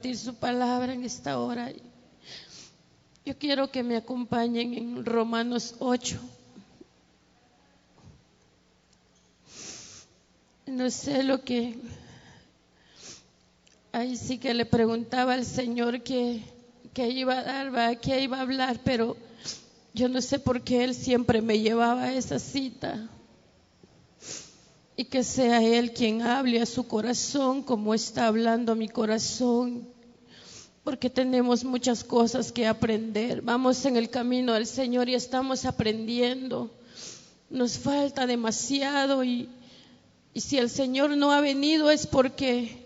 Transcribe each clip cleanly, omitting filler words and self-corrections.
compartir su palabra en esta hora. Yo quiero que me acompañen en Romanos 8. No sé lo que... Ahí sí que le preguntaba al Señor qué iba a dar, ¿va? Qué iba a hablar, pero yo no sé por qué Él siempre me llevaba a esa cita. Y que sea Él quien hable a su corazón como está hablando a mi corazón, porque tenemos muchas cosas que aprender. Vamos en el camino del Señor y estamos aprendiendo. Nos falta demasiado y si el Señor no ha venido es porque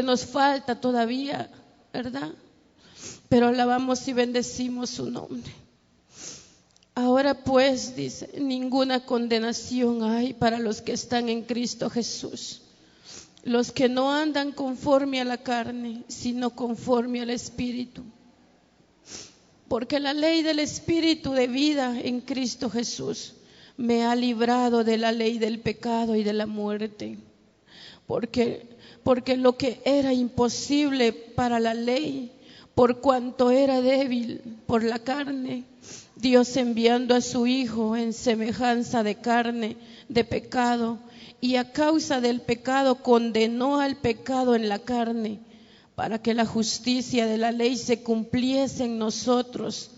nos falta todavía, ¿verdad? Pero alabamos y bendecimos su nombre. Ahora pues, dice, ninguna condenación hay para los que están en Cristo Jesús, los que no andan conforme a la carne, sino conforme al Espíritu. Porque la ley del Espíritu de vida en Cristo Jesús me ha librado de la ley del pecado y de la muerte. Porque lo que era imposible para la ley, por cuanto era débil por la carne, Dios enviando a su Hijo en semejanza de carne, de pecado, y a causa del pecado condenó al pecado en la carne, para que la justicia de la ley se cumpliese en nosotros,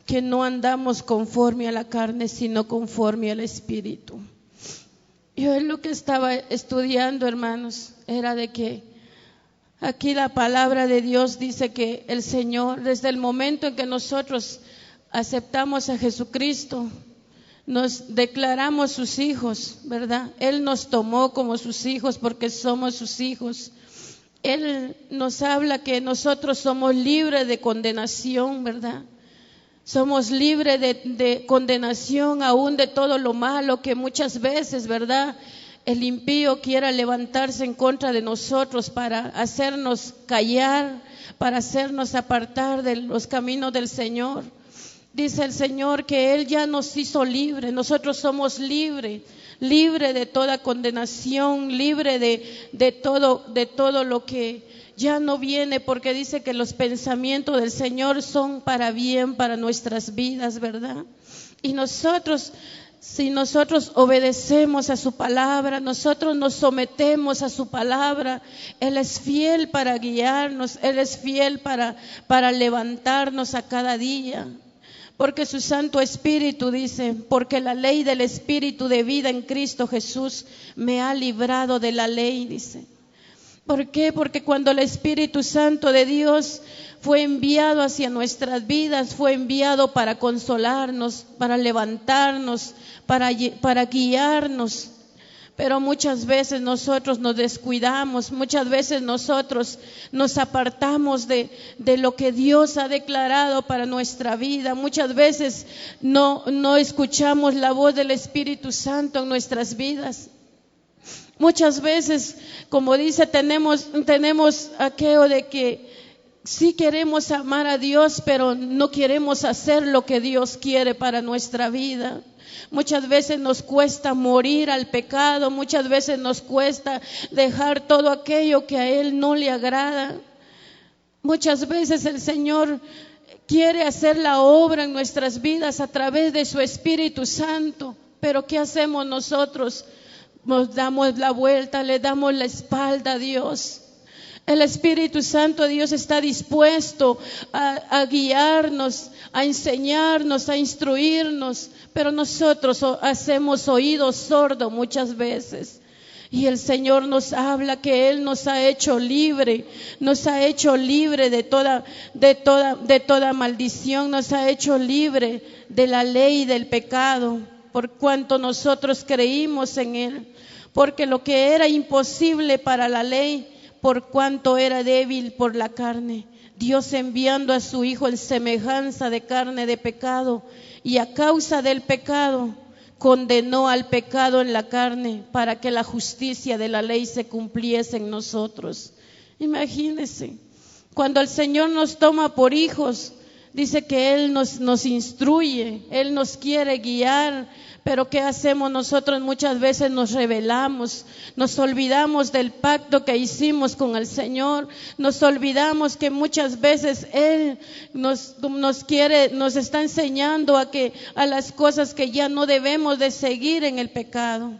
que no andamos conforme a la carne, sino conforme al Espíritu. Yo lo que estaba estudiando, hermanos, era de que aquí la palabra de Dios dice que el Señor, desde el momento en que nosotros aceptamos a Jesucristo, nos declaramos sus hijos, ¿verdad? Él nos tomó como sus hijos porque somos sus hijos. Él nos habla que nosotros somos libres de condenación, ¿verdad? Somos libres de condenación aún de todo lo malo que muchas veces, ¿verdad?, el impío quiera levantarse en contra de nosotros para hacernos callar, para hacernos apartar de los caminos del Señor. Dice el Señor que Él ya nos hizo libres, nosotros somos libres de toda condenación, libres de todo lo que ya no viene, porque dice que los pensamientos del Señor son para bien, para nuestras vidas, ¿verdad? Y nosotros, si nosotros obedecemos a su palabra, nosotros nos sometemos a su palabra, Él es fiel para guiarnos, Él es fiel para levantarnos a cada día. Porque su Santo Espíritu dice, porque la ley del Espíritu de vida en Cristo Jesús me ha librado de la ley, dice. ¿Por qué? Porque cuando el Espíritu Santo de Dios fue enviado hacia nuestras vidas, fue enviado para consolarnos, para levantarnos, para guiarnos. Pero muchas veces nosotros nos descuidamos, muchas veces nosotros nos apartamos de lo que Dios ha declarado para nuestra vida. Muchas veces no escuchamos la voz del Espíritu Santo en nuestras vidas. Muchas veces, como dice, tenemos aquello de que sí queremos amar a Dios, pero no queremos hacer lo que Dios quiere para nuestra vida. Muchas veces nos cuesta morir al pecado, muchas veces nos cuesta dejar todo aquello que a Él no le agrada. Muchas veces el Señor quiere hacer la obra en nuestras vidas a través de su Espíritu Santo, pero ¿qué hacemos nosotros? Nos damos la vuelta, le damos la espalda a Dios. El Espíritu Santo de Dios está dispuesto a guiarnos, a enseñarnos, a instruirnos, pero nosotros hacemos oídos sordos muchas veces. Y el Señor nos habla que Él nos ha hecho libre, de toda maldición, nos ha hecho libre de la ley del pecado, por cuanto nosotros creímos en Él. Porque lo que era imposible para la ley, por cuanto era débil por la carne, Dios enviando a su Hijo en semejanza de carne de pecado, y a causa del pecado condenó al pecado en la carne, para que la justicia de la ley se cumpliese en nosotros. Imagínense, cuando el Señor nos toma por hijos, Dice que Él nos instruye, Él nos quiere guiar, pero ¿qué hacemos nosotros? Muchas veces nos rebelamos, nos olvidamos del pacto que hicimos con el Señor, nos olvidamos que muchas veces Él nos está enseñando a las cosas que ya no debemos de seguir en el pecado.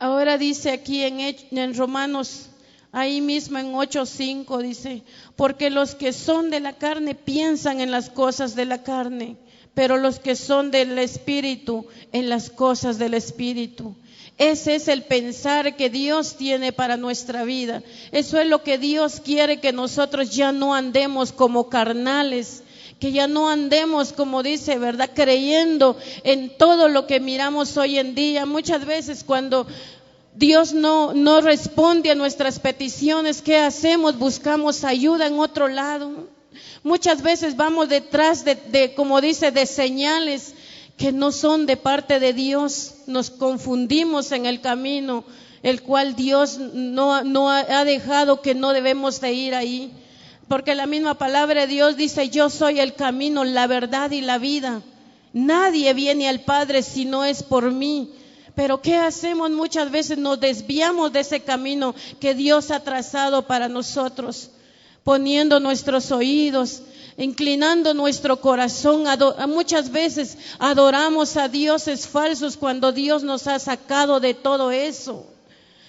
Ahora dice aquí en Romanos, ahí mismo en 8:5 dice, porque los que son de la carne piensan en las cosas de la carne, pero los que son del Espíritu en las cosas del Espíritu. Ese es el pensar que Dios tiene para nuestra vida. Eso es lo que Dios quiere, que nosotros ya no andemos como carnales, que ya no andemos, como dice, ¿verdad?, creyendo en todo lo que miramos hoy en día. Muchas veces cuando Dios no responde a nuestras peticiones, ¿qué hacemos? Buscamos ayuda en otro lado. Muchas veces vamos detrás como dice, de señales que no son de parte de Dios. Nos confundimos en el camino, el cual Dios no ha dejado, que no debemos de ir ahí. Porque la misma palabra de Dios dice, yo soy el camino, la verdad y la vida. Nadie viene al Padre si no es por mí. Pero ¿qué hacemos? Muchas veces nos desviamos de ese camino que Dios ha trazado para nosotros, poniendo nuestros oídos, inclinando nuestro corazón. Muchas veces adoramos a dioses falsos cuando Dios nos ha sacado de todo eso.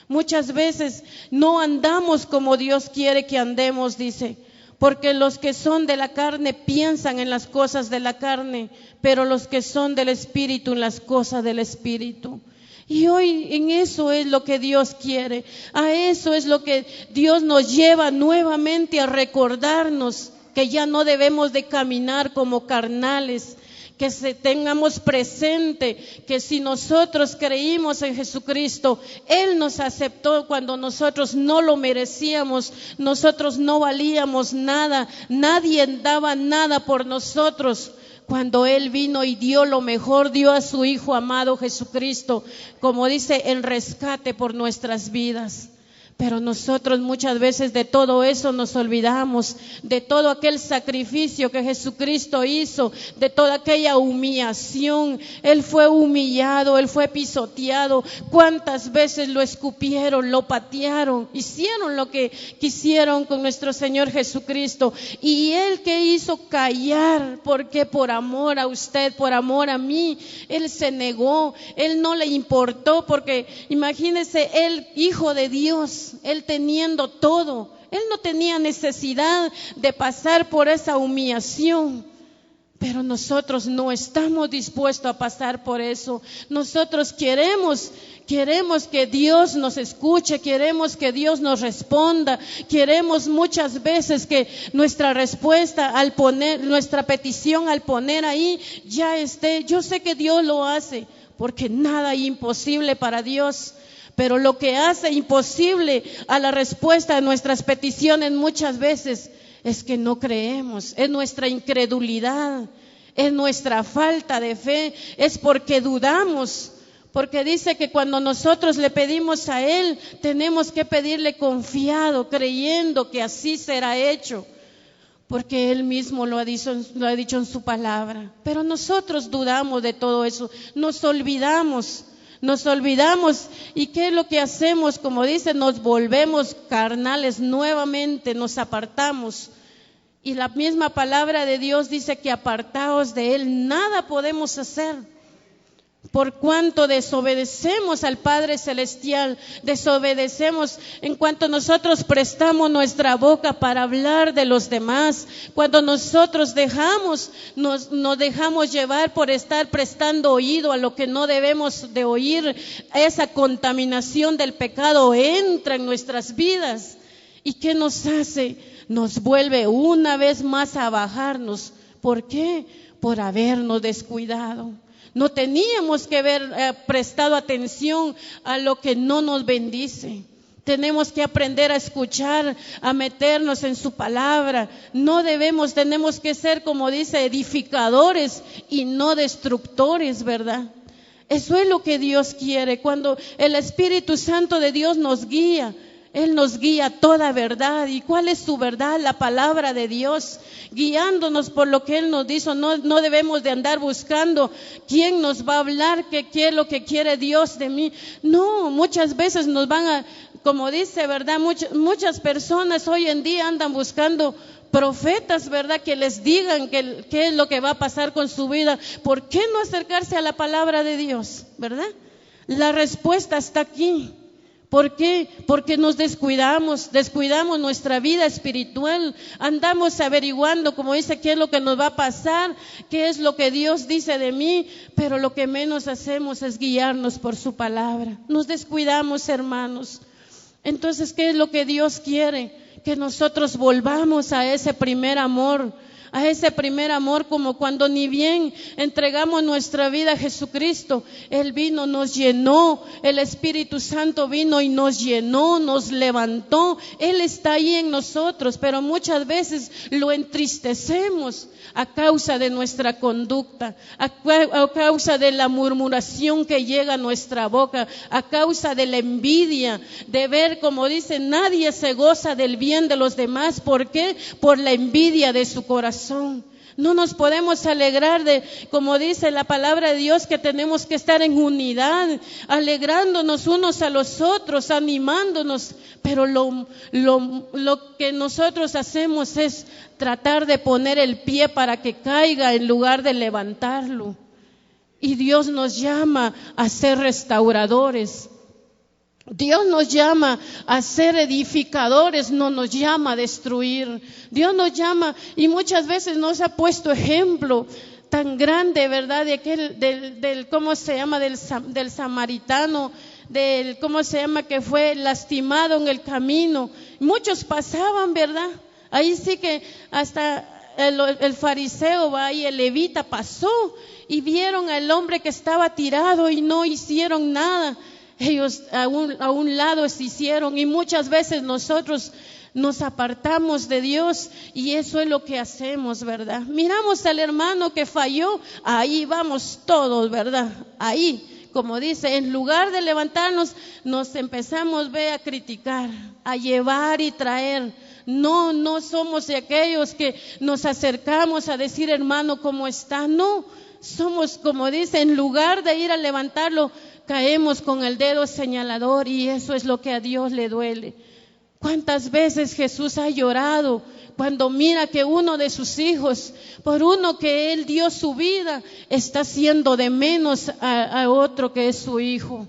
Muchas veces no andamos como Dios quiere que andemos, dice, porque los que son de la carne piensan en las cosas de la carne, pero los que son del Espíritu en las cosas del Espíritu. Y hoy en eso es lo que Dios quiere, a eso es lo que Dios nos lleva nuevamente a recordarnos, que ya no debemos de caminar como carnales, que tengamos presente que si nosotros creímos en Jesucristo, Él nos aceptó cuando nosotros no lo merecíamos, nosotros no valíamos nada, nadie daba nada por nosotros. Cuando Él vino y dio lo mejor, dio a su Hijo amado Jesucristo, como dice, en rescate por nuestras vidas. Pero nosotros muchas veces de todo eso nos olvidamos, de todo aquel sacrificio que Jesucristo hizo, de toda aquella humillación. Él fue humillado, Él fue pisoteado. ¿Cuántas veces lo escupieron, lo patearon, hicieron lo que quisieron con nuestro Señor Jesucristo? Y Él, ¿qué hizo? Callar. Porque por amor a usted, por amor a mí, Él se negó, Él no le importó, porque imagínese, Él, Hijo de Dios, Él teniendo todo, Él no tenía necesidad de pasar por esa humillación. Pero nosotros no estamos dispuestos a pasar por eso. Nosotros queremos que Dios nos escuche, queremos que Dios nos responda, queremos muchas veces que nuestra respuesta al poner, nuestra petición al poner ahí ya esté. Yo sé que Dios lo hace, porque nada es imposible para Dios. Pero lo que hace imposible a la respuesta de nuestras peticiones muchas veces es que no creemos, es nuestra incredulidad, es nuestra falta de fe, es porque dudamos. Porque dice que cuando nosotros le pedimos a Él, tenemos que pedirle confiado, creyendo que así será hecho. Porque Él mismo lo ha dicho en su palabra. Pero nosotros dudamos de todo eso, nos olvidamos. ¿Y qué es lo que hacemos? Como dice, nos volvemos carnales nuevamente, nos apartamos. Y la misma palabra de Dios dice que apartados de Él nada podemos hacer. Por cuanto desobedecemos al Padre Celestial, desobedecemos en cuanto nosotros prestamos nuestra boca para hablar de los demás, cuando nosotros nos dejamos llevar por estar prestando oído a lo que no debemos de oír, esa contaminación del pecado entra en nuestras vidas. ¿Y qué nos hace? Nos vuelve una vez más a bajarnos. ¿Por qué? Por habernos descuidado. No teníamos que haber prestado atención a lo que no nos bendice. Tenemos que aprender a escuchar, a meternos en su palabra. Tenemos que ser, como dice, edificadores y no destructores, ¿verdad? Eso es lo que Dios quiere. Cuando el Espíritu Santo de Dios nos guía, Él nos guía a toda verdad. ¿Y cuál es su verdad? La palabra de Dios, guiándonos por lo que Él nos dijo. No debemos de andar buscando quién nos va a hablar, qué es lo que quiere Dios de mí. No, muchas veces nos van a, como dice, ¿verdad? Muchas personas hoy en día andan buscando profetas, ¿verdad? Que les digan qué es lo que va a pasar con su vida. ¿Por qué no acercarse a la palabra de Dios, verdad? La respuesta está aquí. ¿Por qué? Porque nos descuidamos nuestra vida espiritual, andamos averiguando, como dice, qué es lo que nos va a pasar, qué es lo que Dios dice de mí, pero lo que menos hacemos es guiarnos por su palabra. Nos descuidamos, hermanos. Entonces, ¿qué es lo que Dios quiere? Que nosotros volvamos a ese primer amor, como cuando ni bien entregamos nuestra vida a Jesucristo. Él vino, nos llenó, el Espíritu Santo vino y nos llenó, nos levantó. Él está ahí en nosotros, pero muchas veces lo entristecemos a causa de nuestra conducta, a causa de la murmuración que llega a nuestra boca, a causa de la envidia, de ver, como dice, nadie se goza del bien de los demás. ¿Por qué? Por la envidia de su corazón. No nos podemos alegrar de, como dice la palabra de Dios, que tenemos que estar en unidad, alegrándonos unos a los otros, animándonos, pero lo que nosotros hacemos es tratar de poner el pie para que caiga en lugar de levantarlo. Y Dios nos llama a ser restauradores. Dios nos llama a ser edificadores, no nos llama a destruir. Dios nos llama, y muchas veces nos ha puesto ejemplo tan grande, ¿verdad? De aquel, del ¿cómo se llama? Del samaritano, ¿cómo se llama? Que fue lastimado en el camino. Muchos pasaban, ¿verdad? Ahí sí que hasta el fariseo va y el levita pasó y vieron al hombre que estaba tirado y no hicieron nada. Ellos a un lado se hicieron, y muchas veces nosotros nos apartamos de Dios, y eso es lo que hacemos, ¿verdad? Miramos al hermano que falló, ahí vamos todos, ¿verdad? Ahí, como dice, en lugar de levantarnos, nos empezamos a criticar, a llevar y traer. No somos de aquellos que nos acercamos a decir, hermano, ¿cómo está? No, somos, como dice, en lugar de ir a levantarlo, caemos con el dedo señalador, y eso es lo que a Dios le duele. ¿Cuántas veces Jesús ha llorado cuando mira que uno de sus hijos, por uno que Él dio su vida, está haciendo de menos a otro que es su hijo?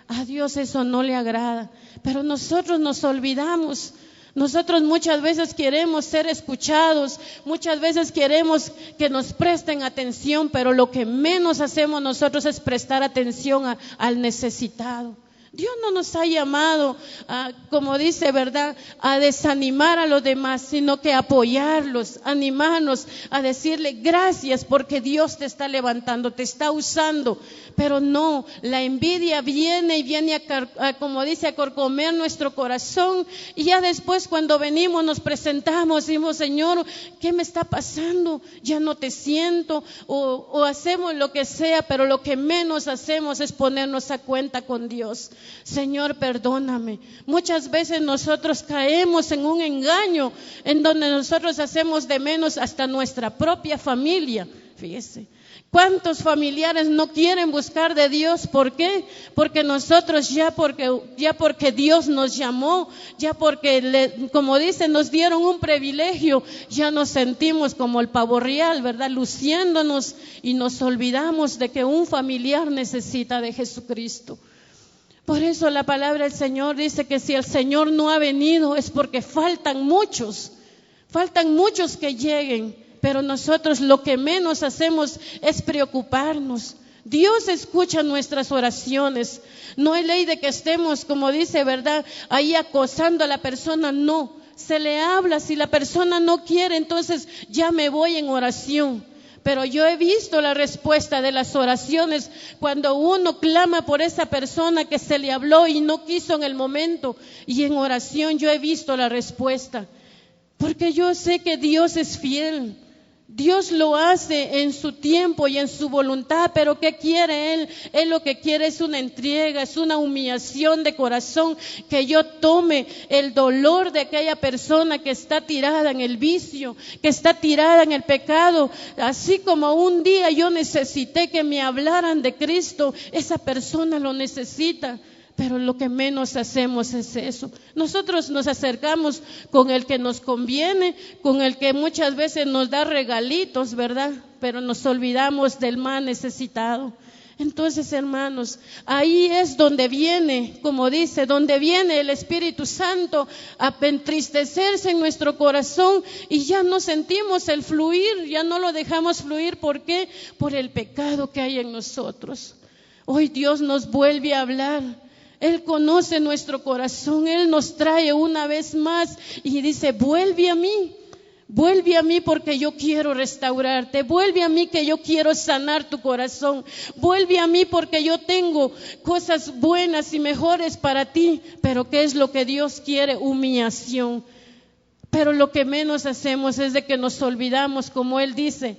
A Dios eso no le agrada, pero nosotros nos olvidamos. Nosotros muchas veces queremos ser escuchados, muchas veces queremos que nos presten atención, pero lo que menos hacemos nosotros es prestar atención al necesitado. Dios no nos ha llamado, como dice, ¿verdad?, a desanimar a los demás, sino que apoyarlos, animarnos, a decirle gracias porque Dios te está levantando, te está usando. Pero no, la envidia viene como dice, a carcomer nuestro corazón, y ya después cuando venimos nos presentamos, decimos, Señor, ¿qué me está pasando? Ya no te siento, o hacemos lo que sea, pero lo que menos hacemos es ponernos a cuenta con Dios. Señor, perdóname. Muchas veces nosotros caemos en un engaño en donde nosotros hacemos de menos hasta nuestra propia familia. Fíjese, ¿cuántos familiares no quieren buscar de Dios? ¿Por qué? Porque nosotros ya porque Dios nos llamó, ya porque, como dicen, nos dieron un privilegio, ya nos sentimos como el pavo real, ¿verdad?, luciéndonos, y nos olvidamos de que un familiar necesita de Jesucristo. Por eso la palabra del Señor dice que si el Señor no ha venido es porque faltan muchos que lleguen, pero nosotros lo que menos hacemos es preocuparnos. Dios escucha nuestras oraciones. No hay ley de que estemos, como dice, ¿verdad?, ahí acosando a la persona. No, se le habla. Si la persona no quiere, entonces ya me voy en oración. Pero yo he visto la respuesta de las oraciones cuando uno clama por esa persona que se le habló y no quiso en el momento, y en oración yo he visto la respuesta, porque yo sé que Dios es fiel. Dios lo hace en su tiempo y en su voluntad, pero ¿qué quiere Él? Él lo que quiere es una entrega, es una humillación de corazón, que yo tome el dolor de aquella persona que está tirada en el vicio, que está tirada en el pecado. Así como un día yo necesité que me hablaran de Cristo, esa persona lo necesita. Pero lo que menos hacemos es eso. Nosotros nos acercamos con el que nos conviene, con el que muchas veces nos da regalitos, ¿verdad? Pero nos olvidamos del más necesitado. Entonces, hermanos, ahí es donde viene, como dice, donde viene el Espíritu Santo a entristecerse en nuestro corazón, y ya no sentimos el fluir, ya no lo dejamos fluir. ¿Por qué? Por el pecado que hay en nosotros. Hoy Dios nos vuelve a hablar. Él conoce nuestro corazón, Él nos trae una vez más y dice: vuelve a mí porque yo quiero restaurarte, vuelve a mí que yo quiero sanar tu corazón, vuelve a mí porque yo tengo cosas buenas y mejores para ti. Pero ¿qué es lo que Dios quiere? Humillación. Pero lo que menos hacemos es de que nos olvidamos, como Él dice.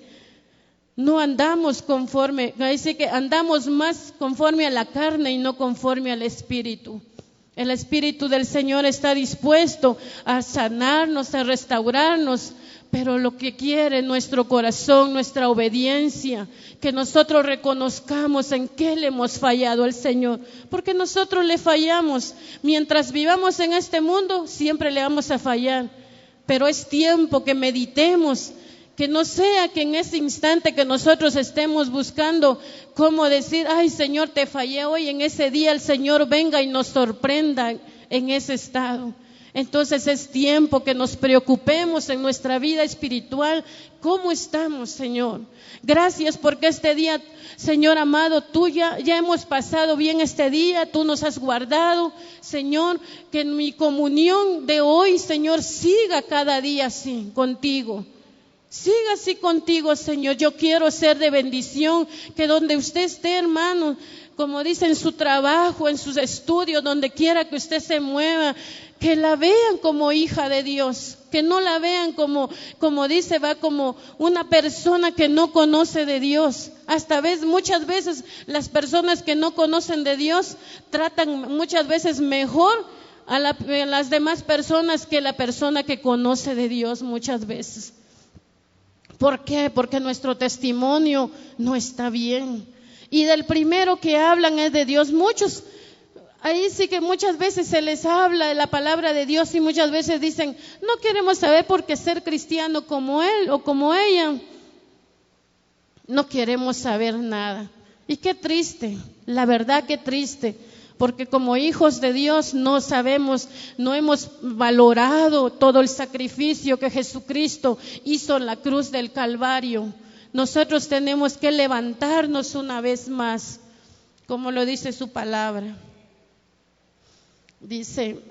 No andamos conforme, dice que andamos más conforme a la carne y no conforme al Espíritu. El Espíritu del Señor está dispuesto a sanarnos, a restaurarnos, pero lo que quiere nuestro corazón, nuestra obediencia, que nosotros reconozcamos en qué le hemos fallado al Señor, porque nosotros le fallamos. Mientras vivamos en este mundo, siempre le vamos a fallar, pero es tiempo que meditemos. Que no sea que en ese instante que nosotros estemos buscando cómo decir: ay Señor, te fallé hoy, en ese día el Señor venga y nos sorprenda en ese estado. Entonces es tiempo que nos preocupemos en nuestra vida espiritual. ¿Cómo estamos, Señor? Gracias porque este día, Señor amado, tú ya hemos pasado bien este día, tú nos has guardado. Señor, que en mi comunión de hoy, Señor, siga cada día así contigo. Siga así contigo, Señor. Yo quiero ser de bendición, que donde usted esté, hermano, como dice, en su trabajo, en sus estudios, donde quiera que usted se mueva, que la vean como hija de Dios, que no la vean como dice, como una persona que no conoce de Dios. Muchas veces las personas que no conocen de Dios tratan muchas veces mejor a las demás personas que la persona que conoce de Dios muchas veces. ¿Por qué? Porque nuestro testimonio no está bien. Y del primero que hablan es de Dios. Muchos, ahí sí que muchas veces se les habla de la palabra de Dios y muchas veces dicen: no queremos saber por qué ser cristiano como él o como ella. No queremos saber nada. Y qué triste, la verdad qué triste. Porque como hijos de Dios no sabemos, no hemos valorado todo el sacrificio que Jesucristo hizo en la cruz del Calvario. Nosotros tenemos que levantarnos una vez más, como lo dice su palabra. Dice,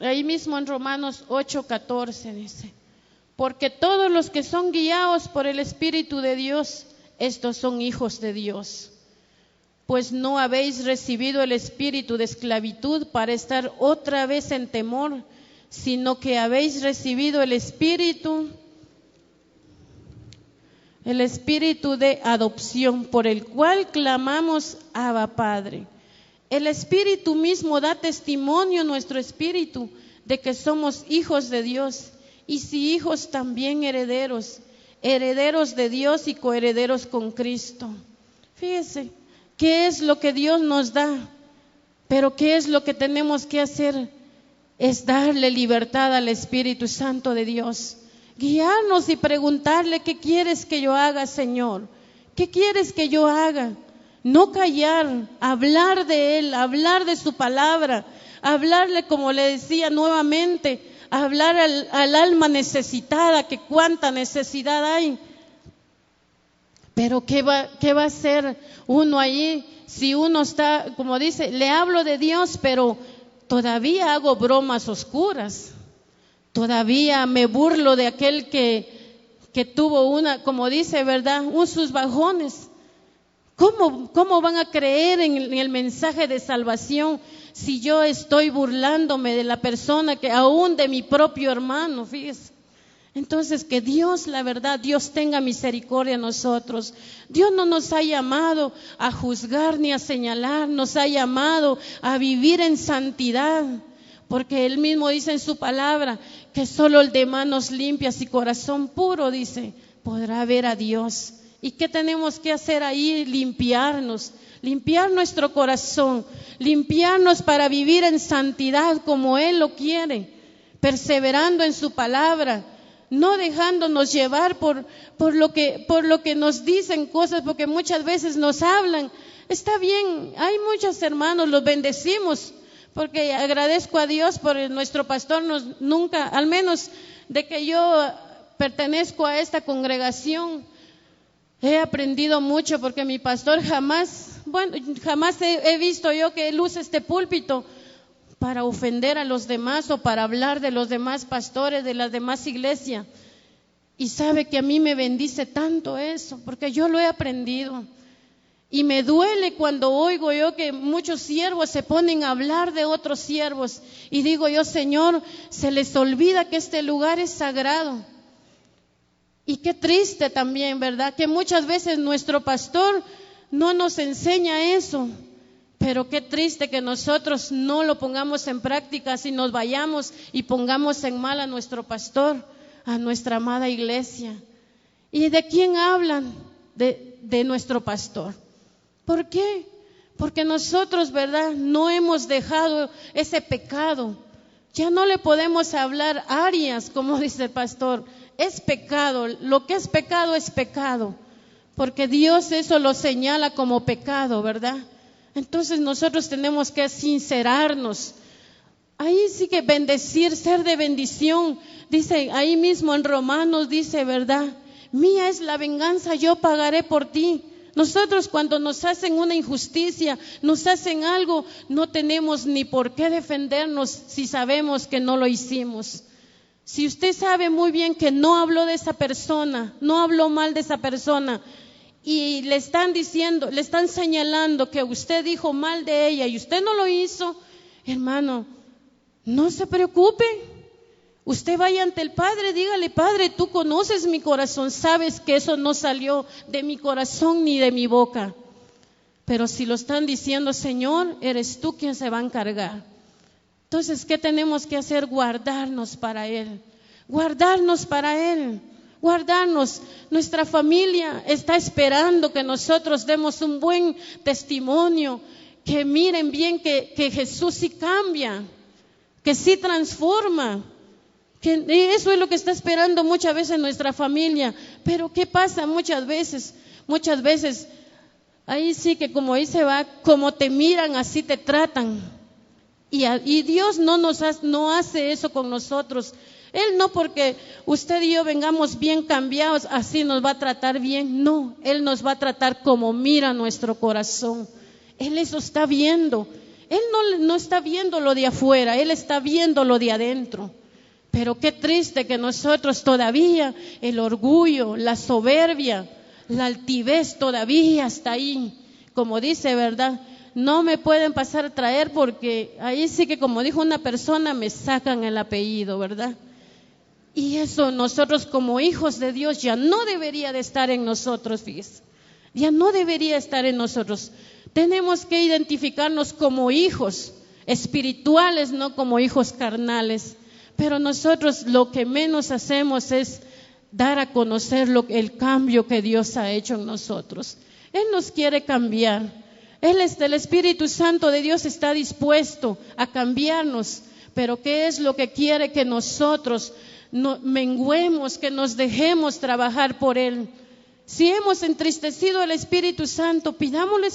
ahí mismo en Romanos 8:14 dice: porque todos los que son guiados por el Espíritu de Dios, estos son hijos de Dios. Pues no habéis recibido el espíritu de esclavitud para estar otra vez en temor, sino que habéis recibido el espíritu de adopción, por el cual clamamos: Abba, Padre. El Espíritu mismo da testimonio a nuestro espíritu de que somos hijos de Dios, y si hijos, también herederos, herederos de Dios y coherederos con Cristo. Fíjese, ¿qué es lo que Dios nos da? Pero ¿qué es lo que tenemos que hacer? Es darle libertad al Espíritu Santo de Dios. Guiarnos y preguntarle: ¿qué quieres que yo haga, Señor? ¿Qué quieres que yo haga? No callar, hablar de Él, hablar de su palabra, hablarle, como le decía nuevamente, hablar al alma necesitada, que cuánta necesidad hay. Pero ¿qué va a hacer uno allí si uno está, como dice, le hablo de Dios, pero todavía hago bromas oscuras? Todavía me burlo de aquel que tuvo como dice, ¿verdad?, sus bajones. ¿Cómo van a creer en el mensaje de salvación si yo estoy burlándome de la persona, que aún de mi propio hermano? Fíjese. Entonces, que Dios, la verdad, Dios tenga misericordia de nosotros. Dios no nos ha llamado a juzgar ni a señalar, nos ha llamado a vivir en santidad, porque Él mismo dice en su palabra que solo el de manos limpias y corazón puro, dice, podrá ver a Dios. ¿Y qué tenemos que hacer ahí? Limpiarnos, limpiar nuestro corazón, limpiarnos para vivir en santidad como Él lo quiere, perseverando en su palabra, no dejándonos llevar por lo que nos dicen cosas, porque muchas veces nos hablan. Está bien, hay muchos hermanos, los bendecimos, porque agradezco a Dios por nuestro pastor, nunca, al menos de que yo pertenezco a esta congregación, he aprendido mucho, porque mi pastor jamás he visto yo que él use este púlpito para ofender a los demás o para hablar de los demás pastores, de las demás iglesias. Y sabe que a mí me bendice tanto eso, porque yo lo he aprendido. Y me duele cuando oigo yo que muchos siervos se ponen a hablar de otros siervos. Y digo yo, Señor, se les olvida que este lugar es sagrado. Y qué triste también, ¿verdad? Que muchas veces nuestro pastor no nos enseña eso. Pero qué triste que nosotros no lo pongamos en práctica, si nos vayamos y pongamos en mal a nuestro pastor, a nuestra amada iglesia. ¿Y de quién hablan? De nuestro pastor. ¿Por qué? Porque nosotros, ¿verdad?, no hemos dejado ese pecado. Ya no le podemos hablar áreas, como dice el pastor. Es pecado, lo que es pecado, porque Dios eso lo señala como pecado, ¿verdad? Entonces nosotros tenemos que sincerarnos. Ahí sí que bendecir, ser de bendición. Dice ahí mismo en Romanos, dice, ¿verdad? Mía es la venganza, yo pagaré por ti. Nosotros cuando nos hacen una injusticia, nos hacen algo, no tenemos ni por qué defendernos si sabemos que no lo hicimos. Si usted sabe muy bien que no habló de esa persona, no habló mal de esa persona, y le están diciendo, le están señalando que usted dijo mal de ella y usted no lo hizo, hermano, no se preocupe. Usted vaya ante el Padre, dígale, Padre, tú conoces mi corazón, sabes que eso no salió de mi corazón ni de mi boca. Pero si lo están diciendo, Señor, eres tú quien se va a encargar. Entonces, ¿qué tenemos que hacer? Guardarnos para Él, guardarnos para Él. Guardarnos. Nuestra familia está esperando que nosotros demos un buen testimonio, que miren bien que Jesús sí cambia, que sí transforma, que eso es lo que está esperando muchas veces nuestra familia. Pero ¿qué pasa muchas veces? Muchas veces ahí sí que como dice va, como te miran así te tratan, y Dios no hace eso con nosotros. Él no, porque usted y yo vengamos bien cambiados, así nos va a tratar bien. No, Él nos va a tratar como mira nuestro corazón. Él eso está viendo. Él no está viendo lo de afuera, Él está viendo lo de adentro. Pero qué triste que nosotros todavía, el orgullo, la soberbia, la altivez todavía está ahí. Como dice, ¿verdad? No me pueden pasar a traer, porque ahí sí que, como dijo una persona, me sacan el apellido, ¿verdad? Y eso nosotros como hijos de Dios ya no debería de estar en nosotros, fíjese. Ya no debería estar en nosotros. Tenemos que identificarnos como hijos espirituales, no como hijos carnales. Pero nosotros lo que menos hacemos es dar a conocer el cambio que Dios ha hecho en nosotros. Él nos quiere cambiar. El Espíritu Santo de Dios está dispuesto a cambiarnos. Pero ¿qué es lo que quiere? Que nosotros menguemos, que nos dejemos trabajar por Él. Si hemos entristecido al Espíritu Santo, pidámosle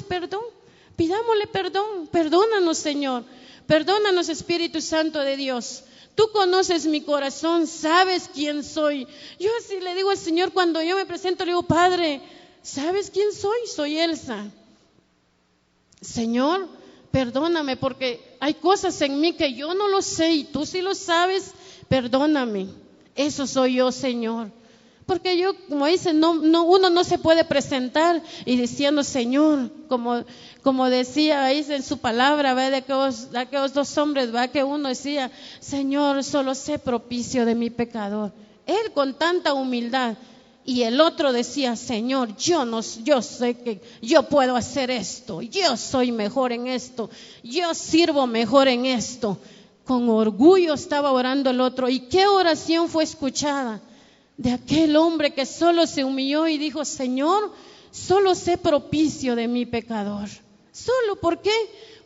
perdón, perdónanos, Señor, perdónanos, Espíritu Santo de Dios. Tú conoces mi corazón, sabes quién soy. Yo así le digo al Señor cuando yo me presento, le digo, Padre, ¿sabes quién soy? Soy Elsa. Señor, perdóname, porque hay cosas en mí que yo no lo sé y tú sí lo sabes, perdóname. Eso soy yo, Señor. Porque yo, como dice, uno no se puede presentar y diciendo, Señor, como decía ahí en su palabra, ¿va? De aquellos dos hombres, ¿va? Que uno decía, Señor, solo sé propicio de mi pecador. Él con tanta humildad. Y el otro decía, Señor, yo sé que yo puedo hacer esto, yo soy mejor en esto, yo sirvo mejor en esto. Con orgullo estaba orando el otro. ¿Y qué oración fue escuchada? De aquel hombre que solo se humilló y dijo, Señor, solo sé propicio de mi pecador. Solo, ¿por qué?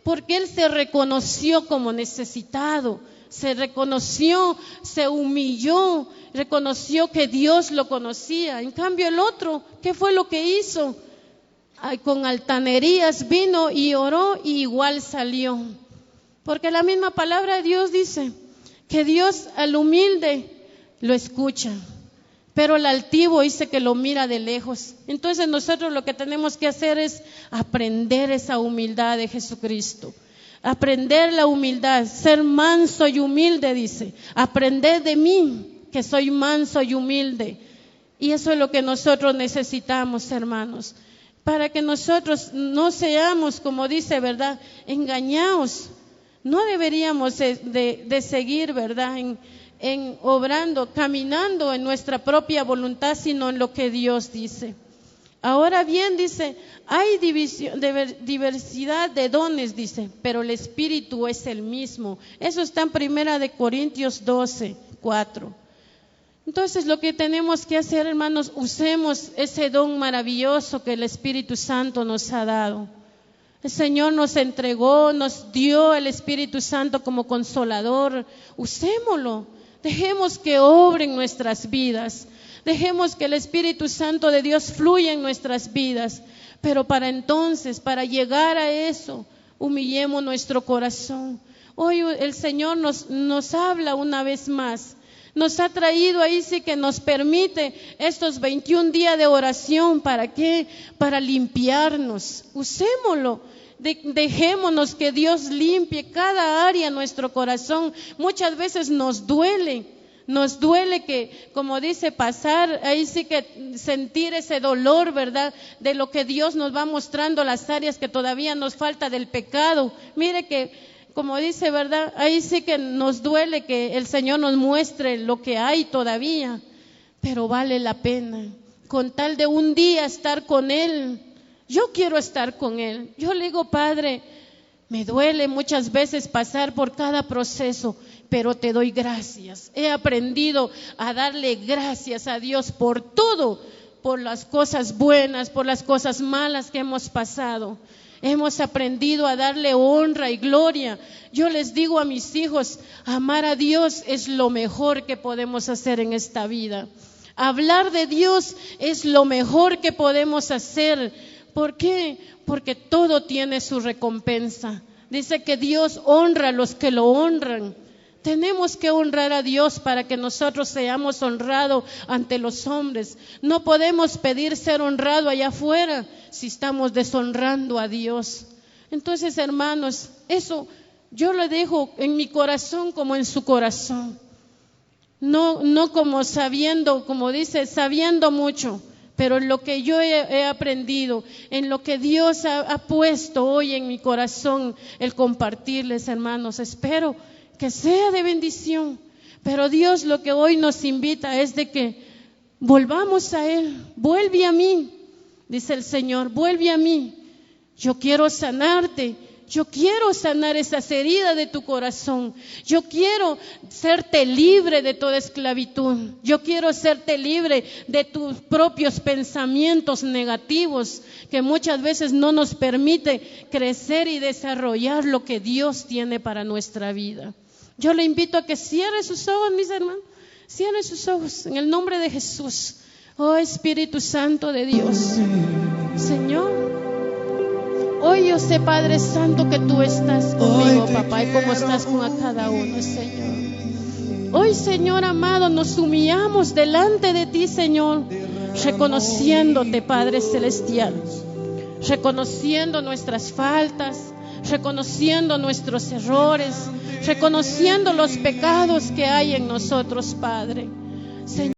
Porque él se reconoció como necesitado, se reconoció, se humilló, reconoció que Dios lo conocía. En cambio el otro, ¿qué fue lo que hizo? Con altanerías vino y oró y igual salió. Porque la misma palabra de Dios dice que Dios al humilde lo escucha, pero el altivo dice que lo mira de lejos. Entonces nosotros lo que tenemos que hacer es aprender esa humildad de Jesucristo. Aprender la humildad, ser manso y humilde, dice. Aprender de mí, que soy manso y humilde. Y eso es lo que nosotros necesitamos, hermanos, para que nosotros no seamos, como dice, ¿verdad?, engañados. No deberíamos de seguir, ¿verdad?, en obrando, caminando en nuestra propia voluntad, sino en lo que Dios dice. Ahora bien, dice, hay diversidad de dones, dice, pero el Espíritu es el mismo. Eso está en 1 Corintios 12:4. Entonces lo que tenemos que hacer, hermanos, usemos ese don maravilloso que el Espíritu Santo nos ha dado. El Señor nos entregó, nos dio el Espíritu Santo como consolador. Usémoslo, dejemos que obre en nuestras vidas. Dejemos que el Espíritu Santo de Dios fluya en nuestras vidas. Pero para llegar a eso, humillemos nuestro corazón. Hoy el Señor nos habla una vez más. Nos ha traído ahí, sí que nos permite estos 21 días de oración. ¿Para qué? Para limpiarnos. Usémoslo. Dejémonos que Dios limpie cada área de nuestro corazón. Muchas veces nos duele que, como dice, pasar, ahí sí que sentir ese dolor, ¿verdad?, de lo que Dios nos va mostrando, las áreas que todavía nos falta del pecado. Mire que, como dice, ¿verdad?, ahí sí que nos duele que el Señor nos muestre lo que hay todavía, pero vale la pena, con tal de un día estar con Él. Yo quiero estar con Él. Yo le digo, Padre, me duele muchas veces pasar por cada proceso, pero te doy gracias. He aprendido a darle gracias a Dios por todo, por las cosas buenas, por las cosas malas que hemos pasado. Hemos aprendido a darle honra y gloria. Yo les digo a mis hijos, amar a Dios es lo mejor que podemos hacer en esta vida. Hablar de Dios es lo mejor que podemos hacer. ¿Por qué? Porque todo tiene su recompensa. Dice que Dios honra a los que lo honran. Tenemos que honrar a Dios para que nosotros seamos honrados ante los hombres. No podemos pedir ser honrado allá afuera si estamos deshonrando a Dios. Entonces, hermanos, eso yo lo dejo en mi corazón como en su corazón. No como sabiendo, como dice, sabiendo mucho. Pero en lo que yo he aprendido, en lo que Dios ha puesto hoy en mi corazón, el compartirles, hermanos, espero que sea de bendición. Pero Dios lo que hoy nos invita es de que volvamos a Él. Vuelve a mí, dice el Señor, vuelve a mí. Yo quiero sanarte. Yo quiero sanar esas heridas de tu corazón. Yo quiero serte libre de toda esclavitud. Yo quiero serte libre de tus propios pensamientos negativos que muchas veces no nos permite crecer y desarrollar lo que Dios tiene para nuestra vida. Yo le invito a que cierre sus ojos, mis hermanos. Cierre sus ojos en el nombre de Jesús. Oh Espíritu Santo de Dios, Señor. Hoy yo sé, Padre Santo, que tú estás conmigo, papá, y como estás con a cada uno, Señor. Hoy, Señor amado, nos humillamos delante de ti, Señor, reconociéndote, Padre Celestial, reconociendo nuestras faltas, reconociendo nuestros errores, reconociendo los pecados que hay en nosotros, Padre. Señor,